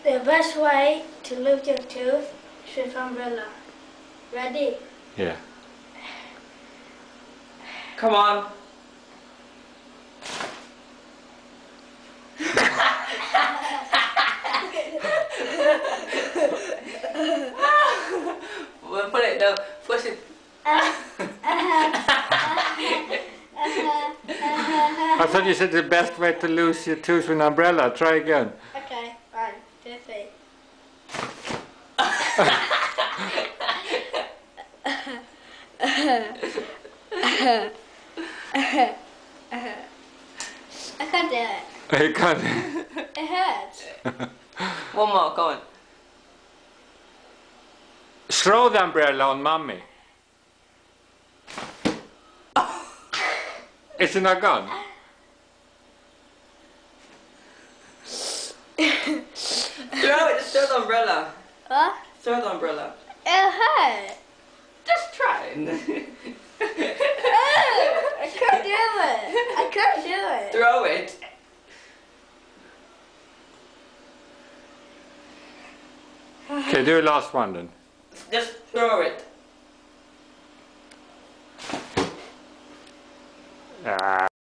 The best way to lose your tooth is with umbrella. Ready? Yeah. Come on. We'll put it down. Push it. I thought you said the best way to lose your tooth with an umbrella. Try again. Okay, 1, 2, 3. I can't do it. You can't. It hurts. One more, go on. Throw the umbrella on mommy. Is it not gone? Throw it, just throw the umbrella. What? Throw the umbrella. It hurts. Just try it. I can't do it. I can't do it. Throw it. Okay, do the last one then. Just throw it. Ah.